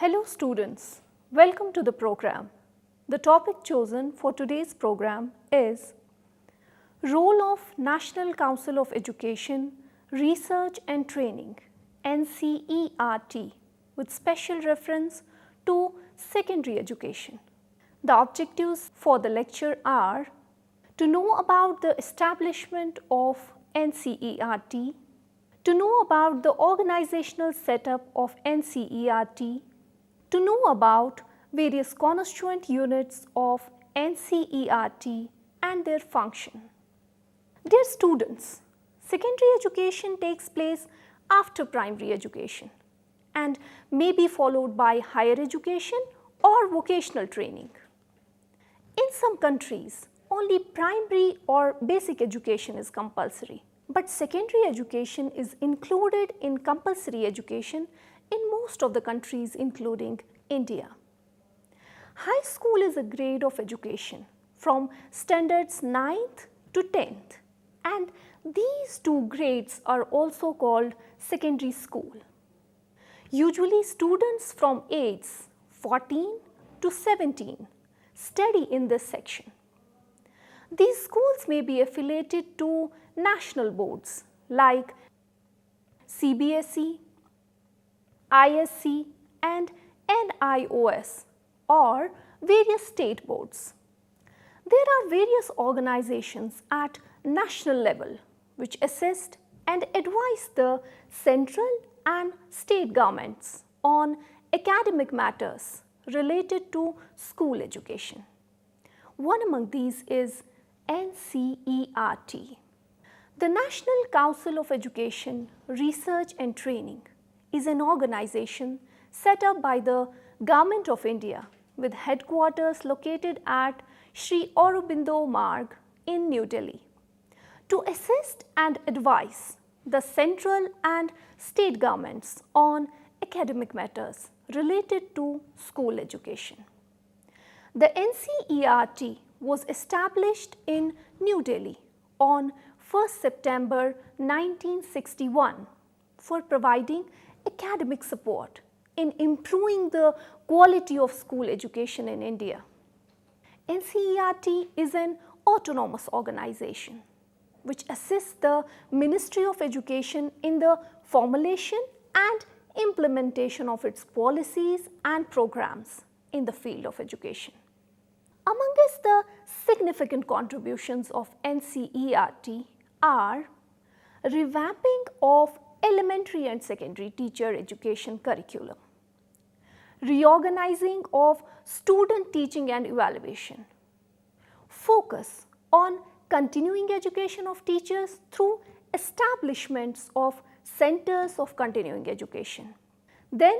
Hello students, welcome to the program. The topic chosen for today's program is Role of National Council of Education, Research and Training NCERT with special reference to secondary education. The objectives for the lecture are to know about the establishment of NCERT, to know about the organizational setup of NCERT, to know about various constituent units of NCERT and their function. Dear students, secondary education takes place after primary education and may be followed by higher education or vocational training. In some countries, only primary or basic education is compulsory, but secondary education is included in compulsory education in most of the countries including India. High school is a grade of education from standards 9th to 10th, and these two grades are also called secondary school. Usually students from ages 14 to 17 study in this section. These schools may be affiliated to national boards like CBSE, ISC and NIOS or various state boards. There are various organizations at national level which assist and advise the central and state governments on academic matters related to school education. One among these is NCERT. The National Council of Education, Research and Training is an organization set up by the Government of India with headquarters located at Sri Aurobindo Marg in New Delhi to assist and advise the central and state governments on academic matters related to school education. The NCERT was established in New Delhi on 1st September 1961 for providing academic support in improving the quality of school education in India. NCERT is an autonomous organization which assists the Ministry of Education in the formulation and implementation of its policies and programs in the field of education. Amongst the significant contributions of NCERT are revamping of elementary and secondary teacher education curriculum, reorganizing of student teaching and evaluation, focus on continuing education of teachers through establishments of centers of continuing education, then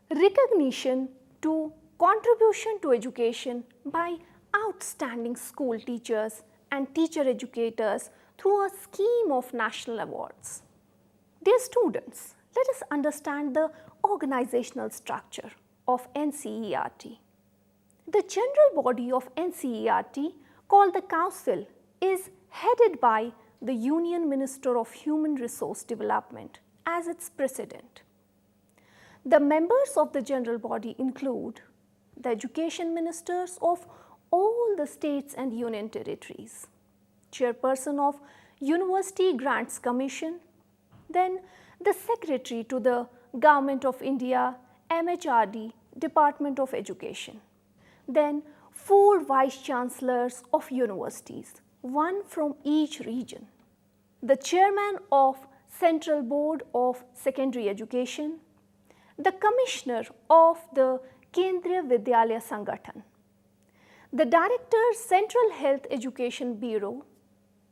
recognition to contribution to education by outstanding school teachers and teacher educators through a scheme of national awards. Dear students, let us understand the organizational structure of NCERT. The general body of NCERT, called the Council, is headed by the Union Minister of Human Resource Development as its president. The members of the general body include the education ministers of all the states and union territories, chairperson of University Grants Commission, then the secretary to the Government of India, MHRD, Department of Education, then 4 vice chancellors of universities, one from each region, the chairman of Central Board of Secondary Education, the commissioner of the Kendriya Vidyalaya Sangathan, the director Central Health Education Bureau,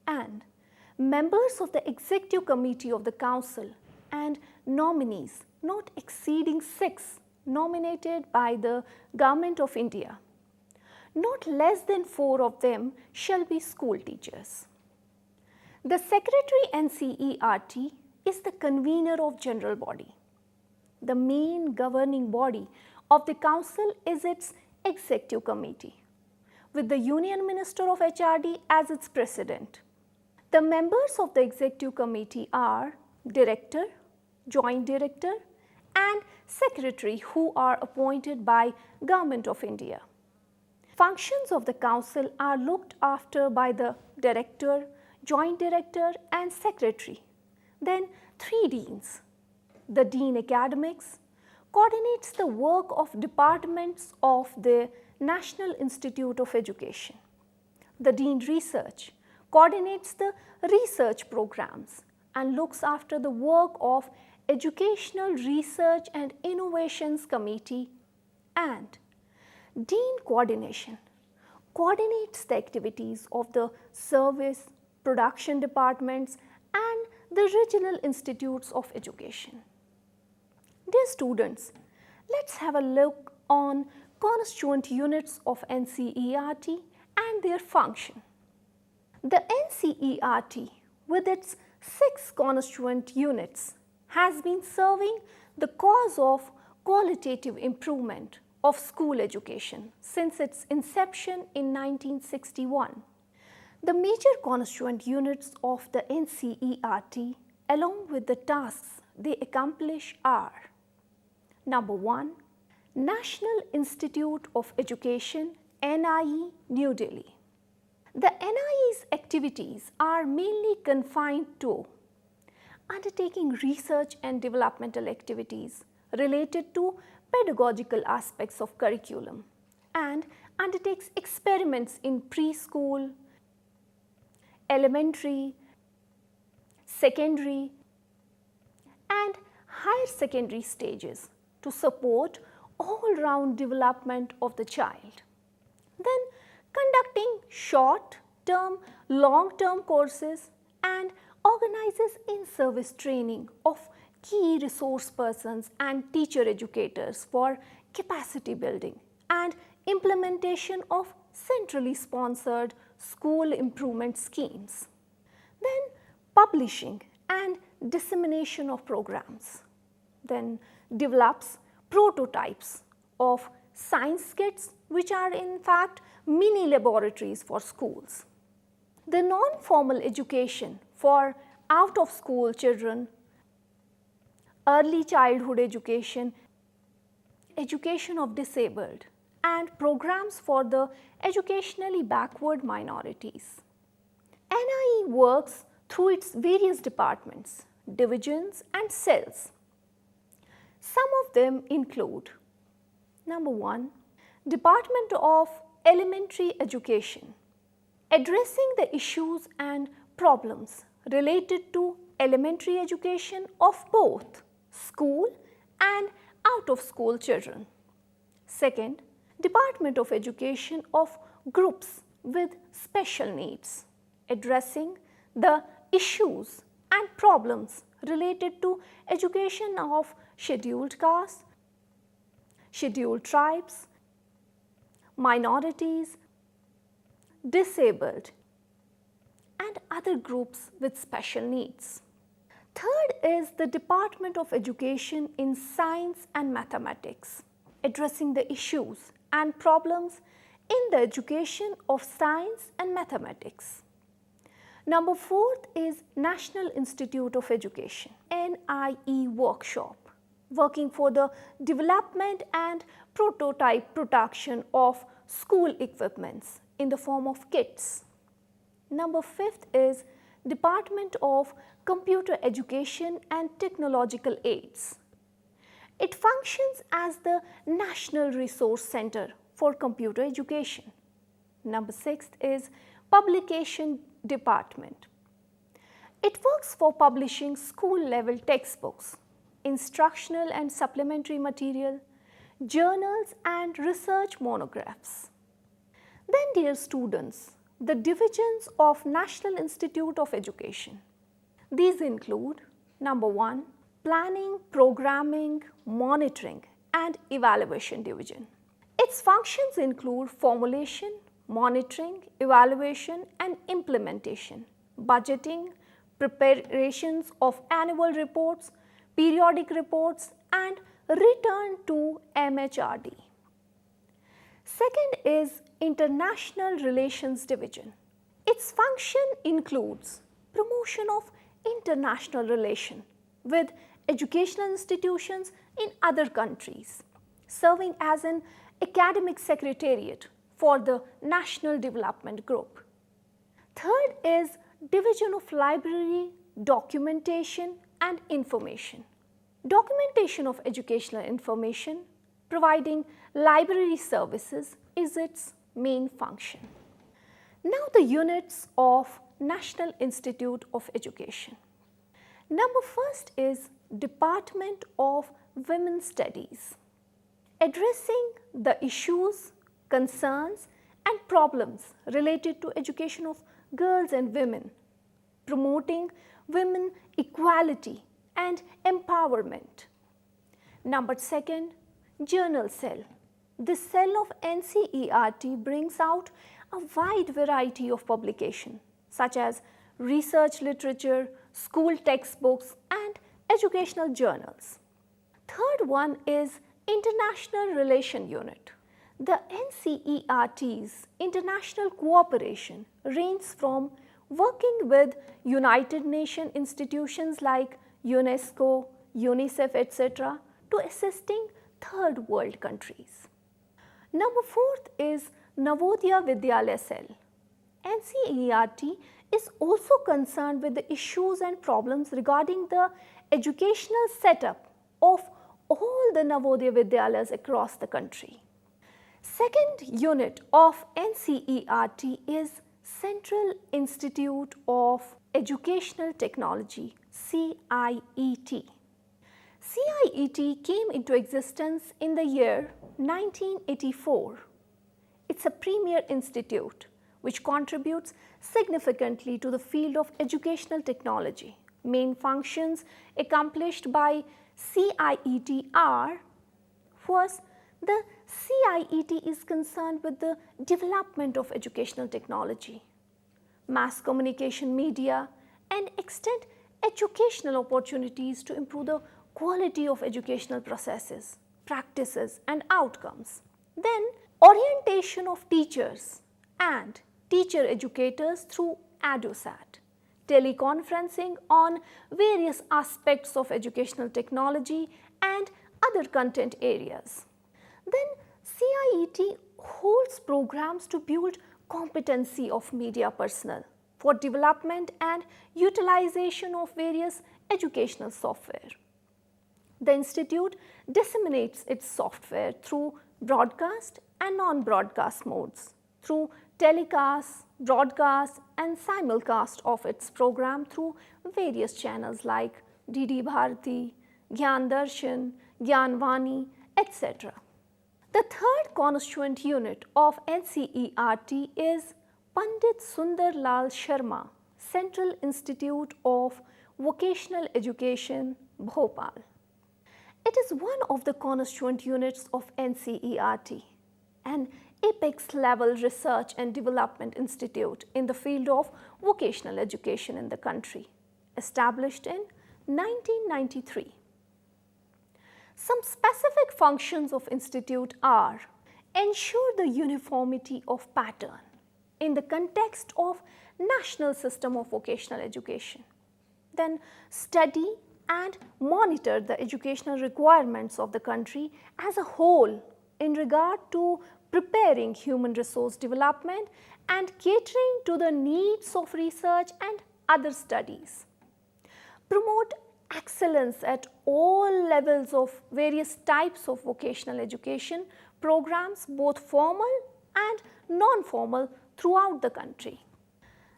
and members of the executive committee of the council and nominees not exceeding 6 nominated by the Government of India. Not less than 4 of them shall be school teachers. The Secretary NCERT is the convener of general body. The main governing body of the council is its executive committee, with the Union Minister of HRD as its president. The members of the executive committee are director, joint director and secretary who are appointed by Government of India. Functions of the council are looked after by the director, joint director and secretary. Then 3 deans. The Dean Academics coordinates the work of departments of the National Institute of Education. The Dean Research coordinates the research programs and looks after the work of Educational Research and Innovations Committee. And Dean Coordination coordinates the activities of the service, production departments and the regional institutes of education. Dear students, let's have a look on constituent units of NCERT and their function. The NCERT, with its 6 constituent units, has been serving the cause of qualitative improvement of school education since its inception in 1961. The major constituent units of the NCERT, along with the tasks they accomplish, are: Number 1. National Institute of Education, NIE, New Delhi. The NIE's activities are mainly confined to undertaking research and developmental activities related to pedagogical aspects of curriculum and undertakes experiments in preschool, elementary, secondary and higher secondary stages to support all-round development of the child. Then conducting short-term, long-term courses and organizes in-service training of key resource persons and teacher educators for capacity building and implementation of centrally sponsored school improvement schemes. Then publishing and dissemination of programs. Then develops prototypes of science kits which are in fact mini laboratories for schools. The non-formal education for out-of-school children, early childhood education, education of disabled and programs for the educationally backward minorities. NIE works through its various departments, divisions and cells. Some of them include: Number 1. Department of Elementary Education, addressing the issues and problems related to elementary education of both school and out-of-school children. Second, Department of Education of Groups with Special Needs, addressing the issues and problems related to education of scheduled castes, scheduled tribes, minorities, disabled and other groups with special needs. Third is the Department of Education in Science and Mathematics, addressing the issues and problems in the education of science and mathematics. Number 4th is National Institute of Education, NIE workshop, working for the development and prototype production of school equipments in the form of kits. Number 5th is Department of Computer Education and Technological Aids. It functions as the National Resource Center for Computer Education. Number 6th is Publication Department. It works for publishing school-level textbooks, instructional and supplementary material, journals and research monographs. Then, dear students, the divisions of National Institute of Education. These include: Number 1, Planning, Programming, Monitoring and Evaluation Division. Its functions include formulation, monitoring, evaluation and implementation, budgeting, preparations of annual reports, periodic reports and return to MHRD. Second is International Relations Division. Its function includes promotion of international relation with educational institutions in other countries, serving as an academic secretariat for the National Development Group. Third is division of library, documentation and information. Documentation of educational information, providing library services is its main function. Now the units of National Institute of Education. Number first is Department of Women's Studies, addressing the issues, concerns and problems related to education of girls and women, promoting women equality and empowerment. Number second, Journal Cell. This cell of NCERT brings out a wide variety of publication such as research literature, school textbooks and educational journals. Third one is International Relation Unit. The NCERT's international cooperation ranges from working with United Nations institutions like UNESCO, UNICEF, etc. to assisting third world countries. Number fourth is Navodaya Vidyalaya Cell. NCERT is also concerned with the issues and problems regarding the educational setup of all the Navodaya Vidyalayas across the country. Second unit of NCERT is Central Institute of Educational Technology, CIET. CIET came into existence in the year 1984. It's a premier institute which contributes significantly to the field of educational technology. Main functions accomplished by CIET are: first, the CIET is concerned with the development of educational technology, mass communication media, and extend educational opportunities to improve the quality of educational processes, practices, and outcomes. Then, orientation of teachers and teacher educators through ADUSAT, teleconferencing on various aspects of educational technology and other content areas. Then CIET holds programs to build competency of media personnel for development and utilization of various educational software. The institute disseminates its software through broadcast and non-broadcast modes, through telecast, broadcast and simulcast of its program through various channels like DD Bharati, Gyan Darshan, Gyan Vani, etc. The third constituent unit of NCERT is Pandit Sundar Lal Sharma, Central Institute of Vocational Education, Bhopal. It is one of the constituent units of NCERT, an apex level research and development institute in the field of vocational education in the country, established in 1993. Some specific functions of institute are: ensure the uniformity of pattern in the context of national system of vocational education, then study and monitor the educational requirements of the country as a whole in regard to preparing human resource development and catering to the needs of research and other studies. Promote excellence at all levels of various types of vocational education programs, both formal and non-formal, throughout the country.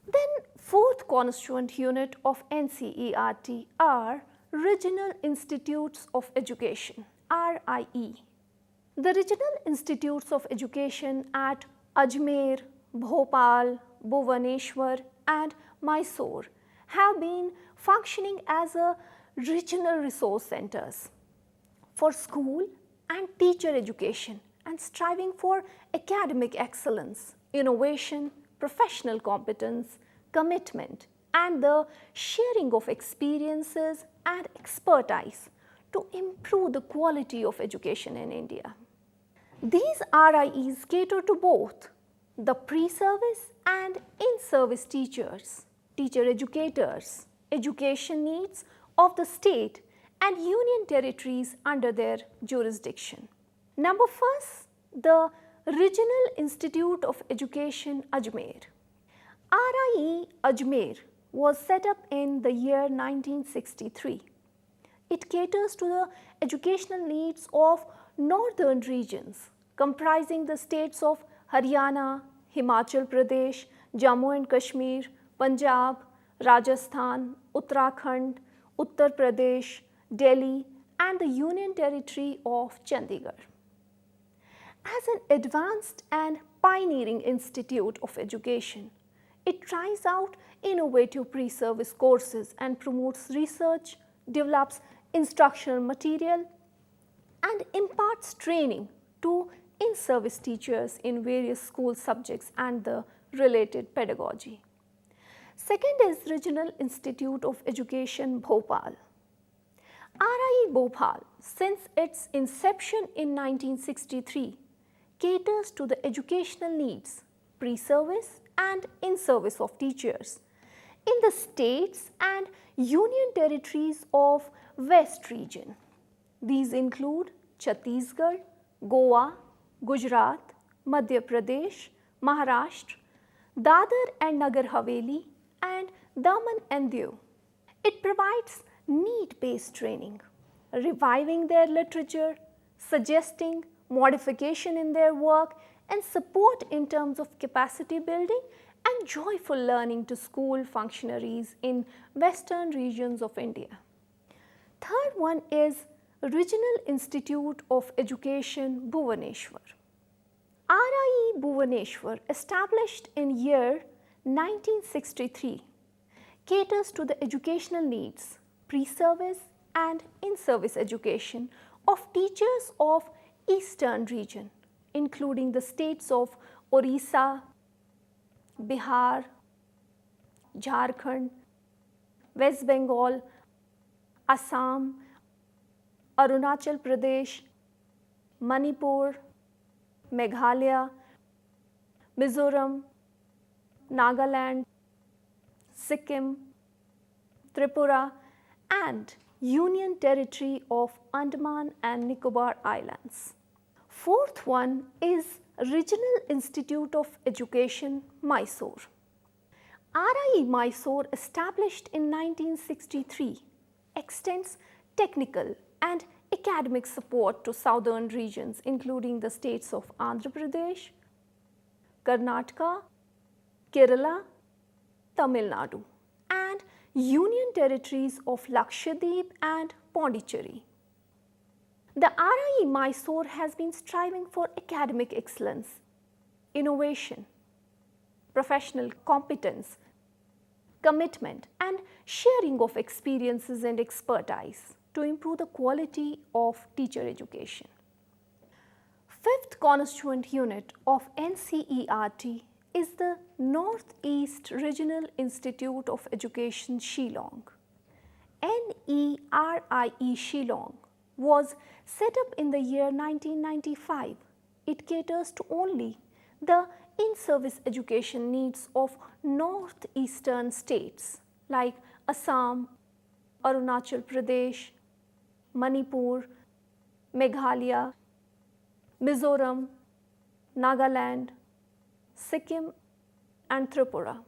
Then fourth constituent unit of NCERT are Regional Institutes of Education, RIE. The Regional Institutes of Education at Ajmer, Bhopal, Bhubaneswar and Mysore have been functioning as a regional resource centers for school and teacher education and striving for academic excellence, innovation, professional competence, commitment and the sharing of experiences and expertise to improve the quality of education in India. These RIEs cater to both the pre-service and in-service teachers, teacher educators, education needs of the state and union territories under their jurisdiction. Number first, the Regional Institute of Education Ajmer. RIE Ajmer was set up in the year 1963. It caters to the educational needs of northern regions comprising the states of Haryana, Himachal Pradesh, Jammu and Kashmir, Punjab, Rajasthan, Uttarakhand, Uttar Pradesh, Delhi and the Union Territory of Chandigarh. As an advanced and pioneering institute of education, it tries out innovative pre-service courses and promotes research, develops instructional material, and imparts training to in-service teachers in various school subjects and the related pedagogy. Second is Regional Institute of Education Bhopal. RIE Bhopal, since its inception in 1963, caters to the educational needs, pre-service and in-service of teachers in the states and union territories of West region. These include Chhattisgarh, Goa, Gujarat, Madhya Pradesh, Maharashtra, Dadar and Nagar Haveli and Daman and Diu. It provides need-based training, reviving their literature, suggesting modification in their work and support in terms of capacity building and joyful learning to school functionaries in western regions of India. Third one is Regional Institute of Education Bhubaneswar. RIE Bhubaneswar, established in year 1963, caters to the educational needs, pre-service and in-service education of teachers of Eastern region, including the states of Orissa, Bihar, Jharkhand, West Bengal, Assam, Arunachal Pradesh, Manipur, Meghalaya, Mizoram, Nagaland, Sikkim, Tripura and Union Territory of Andaman and Nicobar Islands. Fourth one is Regional Institute of Education Mysore. RIE Mysore, established in 1963, extends technical and academic support to southern regions including the states of Andhra Pradesh, Karnataka, Kerala, Tamil Nadu and union territories of Lakshadweep and Pondicherry. The RIE Mysore has been striving for academic excellence, innovation, professional competence, commitment and sharing of experiences and expertise to improve the quality of teacher education. Fifth constituent unit of NCERT is the Northeast Regional Institute of Education Shillong. NERIE Shillong was set up in the year 1995. It caters to only the in-service education needs of northeastern states like Assam, Arunachal Pradesh, Manipur, Meghalaya, Mizoram, Nagaland, Sikkim and Tripura.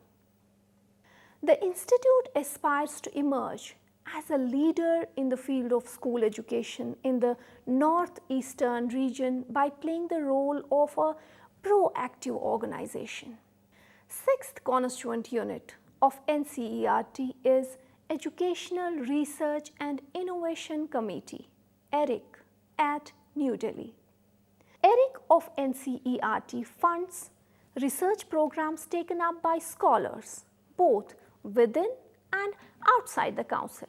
The institute aspires to emerge as a leader in the field of school education in the northeastern region by playing the role of a proactive organization. Sixth constituent unit of NCERT is Educational Research and Innovation Committee, ERIC, at New Delhi. ERIC of NCERT funds research programs taken up by scholars both within and outside the council.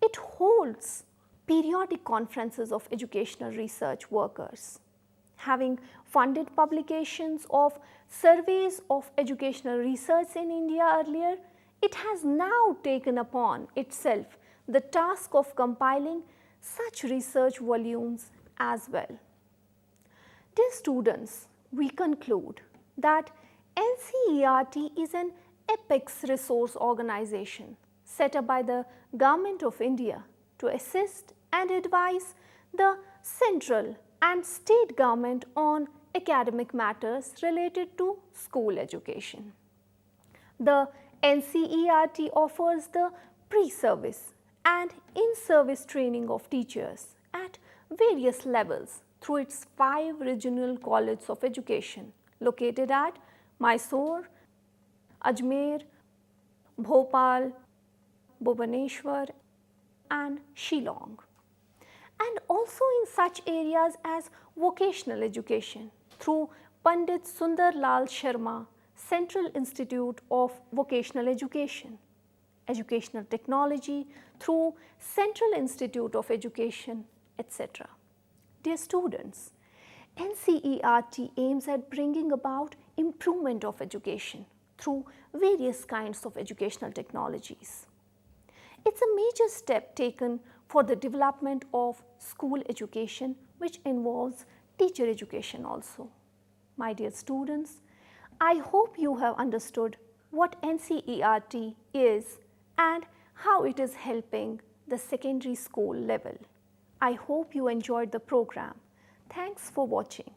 It holds periodic conferences of educational research workers. Having funded publications of surveys of educational research in India earlier, it has now taken upon itself the task of compiling such research volumes as well. Dear students, we conclude that NCERT is an apex resource organization set up by the Government of India to assist and advise the central and state government on academic matters related to school education. The NCERT offers the pre-service and in-service training of teachers at various levels through its 5 regional colleges of education located at Mysore, Ajmer, Bhopal, Bhubaneswar and Shillong, and also in such areas as vocational education through Pandit Sundar Lal Sharma Central Institute of Vocational Education, educational technology through Central Institute of Education, etc. Dear students, NCERT aims at bringing about improvement of education through various kinds of educational technologies. It's a major step taken for the development of school education, which involves teacher education also. My dear students, I hope you have understood what NCERT is and how it is helping the secondary school level. I hope you enjoyed the program. Thanks for watching.